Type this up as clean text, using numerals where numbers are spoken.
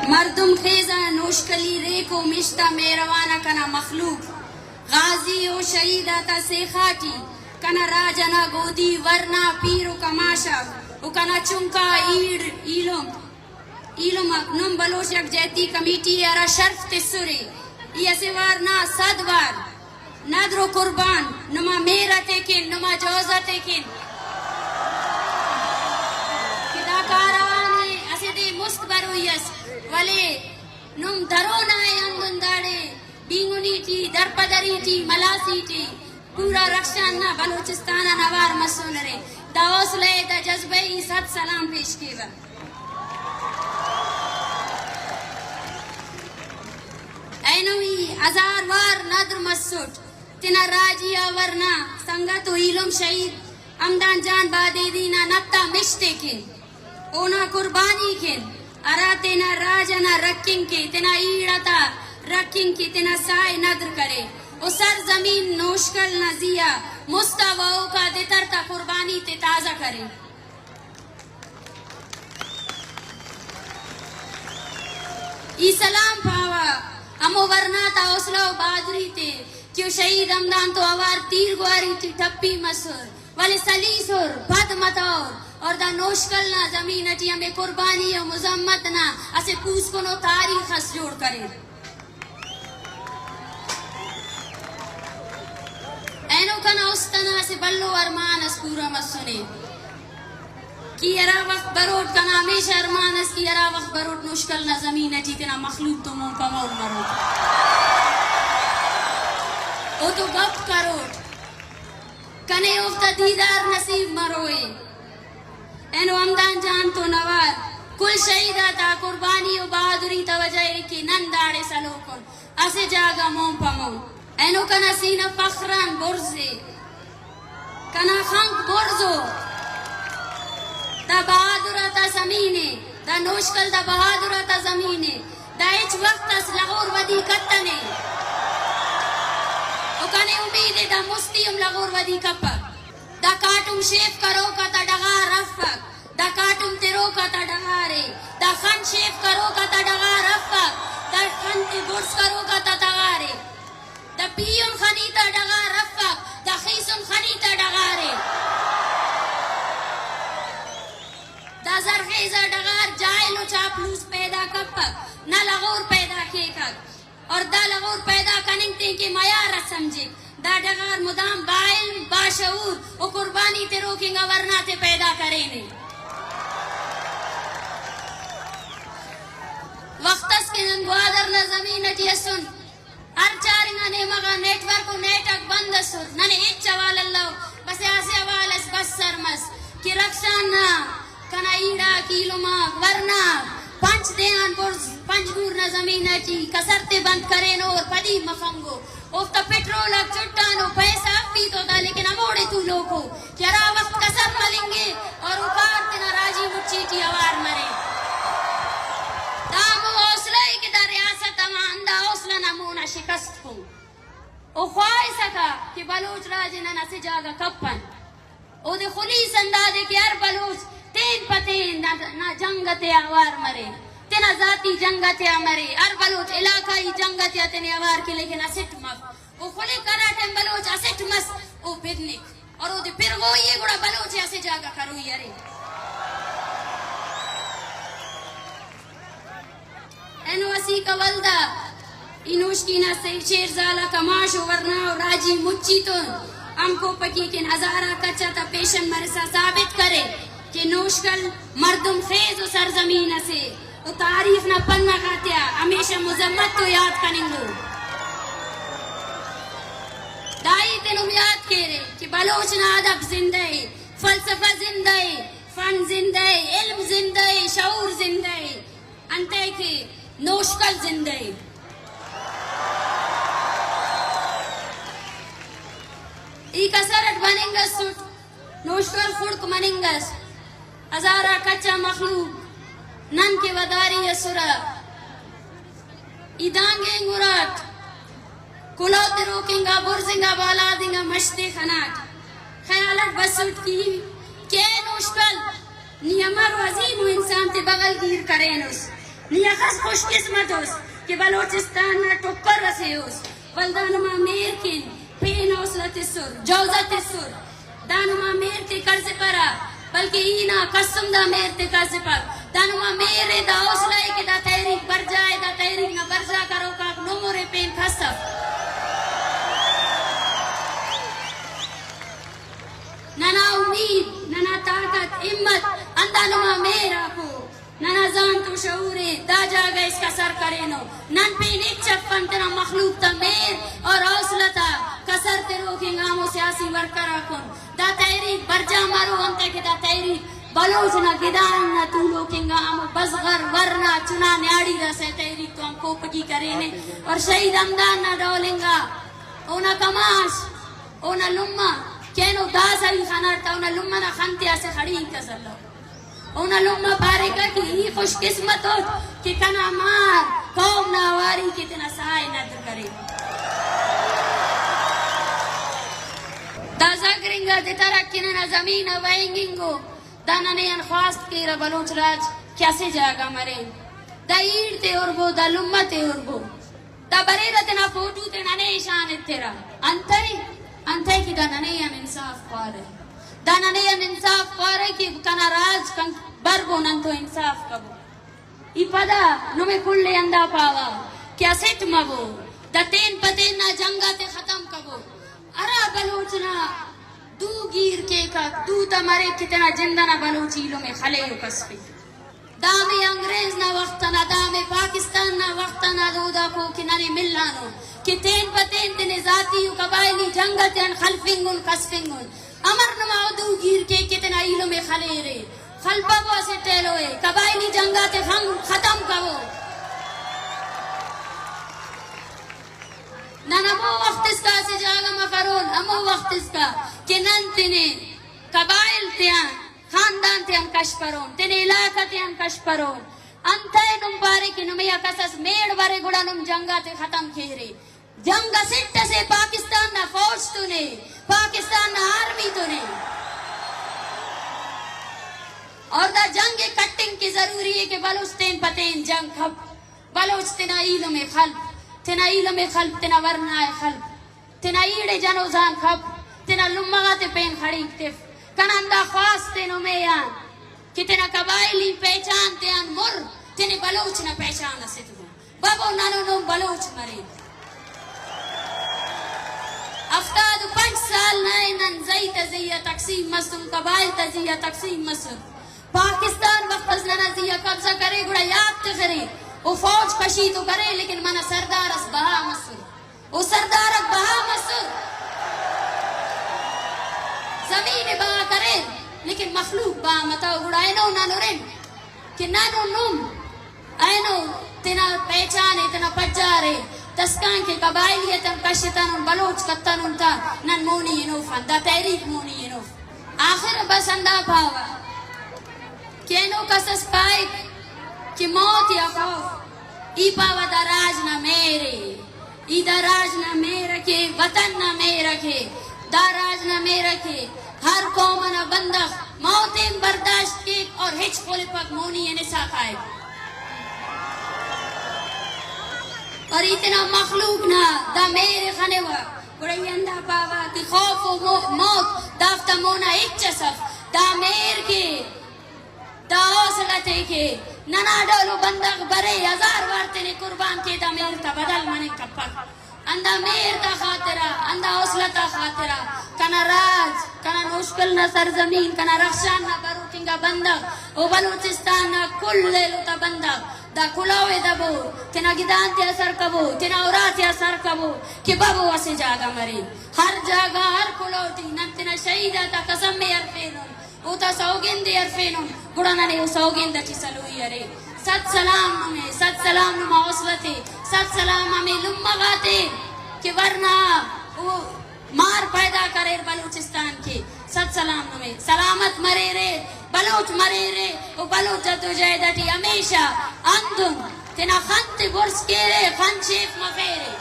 مردم خیزہ نوشکلی ریکو مشتہ میروانہ کنا مخلوق غازی و شہیدہ تا سیخاٹی کنا راجنا گودی ورنہ پیرو کماشک و کنا چنکا ایلومک نم بلوشک جیتی کمیٹی ارا شرف تسوری یہ سوار نا صدوار ندر و قربان نما میرا تیکن نما جوزہ تیکن کدا کاروانی اسے دے مست برویس ولی نم درونا ہے اندن داڑے بینگونی ٹی درپدری ٹی ملاسی ٹی پورا رخشان نا بلوچستانہ نوار مسونرے دا حوصلے دا جذبے صد سلام پیش کی با اینوی ہزار وار ندر مسوٹ تینا راجیا ورنا سنگتو ایلم شہید امدان جان بادے دینا نتا مشتے کن اونا قربانی کن ارا تینا راجنا رکھیں کے تینا ایڑتا رکھیں کے تینا سائے ندر کرے او سر زمین نوشکل نزیا مستواؤ کا دیتر تا قربانی تے تازہ کرے ای سلام پاوا امو ورنا تا حوصلہ و بہادری تے کیوں شہید امدان تو اوار تیر گواری تی ٹپی مسور ولی سلیسور بد متور اور دا نوشکل نا زمین اٹی ہمیں قربانی و مزمت نا اسے پوس کنو تاریخ اس جوڑ کرے اینو کنا استنا سے بلو ارمان اس پورا مسنے کی ارا وقت بروٹ کنا ہمیشہ ارمان اس کی ارا وقت بروٹ نوشکل نا زمین اٹی تنا مخلوق تو مون کا مور مروٹ او تو گپ کروٹ کنے افتا دیدار نصیب مروئے اینو امدان جان تو نوار کل شہیدہ تا قربانی و بہادری توجہ کی ننداڑے سلو کن اسے جاگا مون پمون اینو کنا سینہ فخران برزے کنا خنک برزو دا بہادرہ تا زمینے دا نوشکل دا بہادرہ تا زمینے دا ایچ وقت اس لغور ودی کتنے او کنے امید دا مستیم لغور ودی کپک دا کاٹم شیف کرو کا تا ڈغار رفک دا کاٹم تیرو کا تا ڈغارے دا خن شیف کرو کا تا ڈغار رفک دا خن تی برس کرو کا تا ڈغارے دا پیون خنیتا ڈغار رفک دا خیسن خنیتا ڈغارے دا زرخیزہ ڈغار جائل و چاپلوس پیدا کپک نہ لغور پیدا کیکک اور دا لغور پیدا کننگتے کہ میارہ سمجھے دا ڈغار مدام بائل باشعور و قربانی تے روکیں گا ورنہ تے پیدا کرینے وقتس کے ننگوادر لزمین اٹیسن ہر چارنگا نیمگا نیٹورک و نیٹک بند سن ننے ایچ چوال اللہ بس ایسے اوالس بس سرمس کی رکشان نا کنا ایڑا کیلو ماک ورنہ پنچ دیان پنچ گور نا زمین اٹی کسرتے بند کریں اور پدی مفنگو افتا پیٹرول چٹانو پیسہ پی تو دا لیکن اموڑے تو لوگو کیا وقت کسر ملیں اور اوپار تینا راجی مچیٹی اوار مرے دامو حوصلہ کہ دا ریاست امان دا حوصلہ نمونہ شکست ہوں او خواہی سکا کہ بلوچ راجنہ نسی جاگا کپن او دے خلیص اندازے کہ ہر بلوچ تین پتین نا جنگتے اوار مرے تینا ذاتی جنگتے مرے ہر بلوچ علاقائی جنگتے تینے اوار کے لیکن اسٹ مف او خلی کراٹن بلوچ اسٹ مس او پرنک اور او دے پرگو یہ گوڑا بلوچ اسے جاگا کرو یارے اینو اسی کا والدہ انوش کی نا شیر زالا کماش ورنا و راجی مچی تو ہم کو پکی کن ہزارہ کچا تا پیشن مرسا ثابت کرے کہ نوشکل مردم خیز و سرزمین سے و تاریخ نا پن مغاتیا ہمیشہ مزمت تو یاد کننگو دائی تنم یاد کرے کہ بلوچ نا ادب زندہ ہے فلسفہ زندہ ہے فن زندہ ہے علم زندہ ہے شعور زندہ ہے انتے کہ نوشکل زندہ ہے ایک اثرت بننگس سوٹ نوشکل خورک مننگس ہزارہ کچا مخلوق نن کے وداری اسرا ایدانگے ngurات کلوت روکنگا برزنگا بالا دنگا مشتے خنات خیالت بسوٹ کی کہ نوشکل نیمر و عظیم و انسان تے بغل گیر کرینوس نیخس خوش قسمت اس کہ بلوچستان نہ ٹکر رسے اس ولدانما میر کن پین اوسلت سر جوزت سر دانما میر تے کرز پرا بلکہ اینا قسم دا میر تے کرز پر دانما میرے دا اوسلائے کہ دا تحریک بر جائے دا تحریک نہ بر جا کرو کاک نمورے پین خصف ننا امید ننا طاقت امت اندانما میرا کو ننا زان تو شعورے دا جاگا اس کا سر کرے نو نن پین ایک چپن تینا مخلوق تا میر اور حوصلتا کسر تے روکیں گامو سیاسی ورکرہ کن دا تحریک برجا مارو انتے کہ دا تحریک بلوچنا گدان نہ تو روکیں گامو بزغر ورنہ چنا نیاڑی دا سے تحریک تو ہم کوپگی کرینے اور شہید امدان نہ ڈولیں گا اونا کماش اونا لمہ کینو دا سوی خانارتا اونا لمہ نا خانتیا سے خڑی کسر لو اونا لوما پارے گا کہ ہی خوش قسمت ہو کہ کنا مار قوم ناواری کتنا سائے ندر کرے دا زگرنگا دی ترکننا زمین وینگنگو دا ننین خواست کیرا بلوچ راج کیسے جاگا مرین دا ایڑ تے اربو دا لوما تے اربو دا بریرہ تینا فوٹو تینا نیشانت تیرا انتے کی دا ننین انصاف پارے دانا نیم انصاف پارے کی کنا راج کن بربو ننتو انصاف کبو ای پدا نمی کلے اندہ پاوا کیا سٹ مبو دا تین پتین نا جنگا تے ختم کبو ارا بلوچنا دو گیر کے کا دو تا مرے کتنا جندنا بلوچیلوں میں خلیو کسفی دامی انگریز نا وقتنا دامی پاکستان نا وقتنا دودا کو کنانی ملانو کہ تین پتین تینے ذاتیو قبائلی جنگا تین خلفنگن کسفنگن امر نماؤ دو گیر کے کتنا ایلوں میں خلیرے خلپا وہ سے ٹیلوئے قبائلی جنگاتے ختم کرو نمو وقت اس کا سے جاگا مفرون امو وقت اس کا کہ نن تینے قبائل تیان خاندان تیان کش پرون تینے علاقہ تیان کش پرون انتھے نم پارے کی نمیا کسس میڑ بارے گوڑا نم جنگاتے ختم کھیرے جنگا سٹھ سے پاکستان نہ فوج تو نے پاکستان نہ آرمی تو نے اور دا جنگ کٹنگ کی ضروری ہے کہ بلوچ تین پتین جنگ کھب بلوچ تینا علم خلب تینا علم خلب تینا ورنائے خلب تینا ایڑے جنوزان کھب تینا لمغات پین خڑیک تف کنندہ خواست تینو میان کہ تینا قبائلی پہچان تیان مر تینے بلوچ نہ پہچان اسے تو بابو نانو نو بلوچ مرید افتاد 5 سال نئے نن زی تزیہ تقسیم مسلم قبائل تزیہ تقسیم مسلم پاکستان وقت از لنا زیہ قبضہ کرے گوڑا یاد تخرے وہ فوج کشی تو کرے لیکن منا سردار اس بہا مسل وہ سردار اس بہا مسل زمین بہا کرے لیکن مخلوق بہا متاو گوڑا اینو نانو رن کہ نانو نم اینو تینا پہچانے تینا پجارے تسکان کے قبائلیتن کشتن بلوچ کتن تا نن مونی ینوفن دا تحریک مونی ینوف آخر بس اندہ پاوا کینو کسس پائک کہ موت یا خوف ای پاوا دا راج نہ میرے ای دا راج نہ میرے کے وطن نہ میرے کے دا راج نہ میرے کے ہر قوم نہ بندخ موتیں برداشت کے اور ہچ پولی پاک مونی ینسا خائب اور اتنا مخلوق نہ دا میرے خنوا بڑی اندہ پاوا کہ خوف و موت دافتا مونا اچسف دا میر کے دا حوصلتے کے ننا ڈولو بندق برے 1000 وارتے نے قربان کے دا میر تا بدل منے کپک اندہ میر تا خاطرہ اندہ حوصلتا خاطرہ کنا راج کنا نوشکل نہ سرزمین کنا رخشان نہ بروکنگا بندق او بلوچستان نہ کل لیلو تا بندق دا کلاوے دبو تینا گدان تے اثر کبو تینا اورات اثر کبو کہ بابو اسے جاگا مرے ہر جاگا ہر کلوٹی نن تینا شہیدہ تا قسم میں ارفینون او تا سوگین دے ارفینون گڑانا نے او سوگین دا چی سلوئی ارے ست سلام نمیں ست سلام نمہ حوصلتے ست سلام ہمیں لمغاتے کہ ورنہ مار پیدا کرے بلوچستان کے ست سلام نمیں سلامت مرے رے بلوچ مرے رے او بلوچ جدو جائدہ تی ہمیشہ اندن تینا خانت برس کے رے خان شیف مفیرے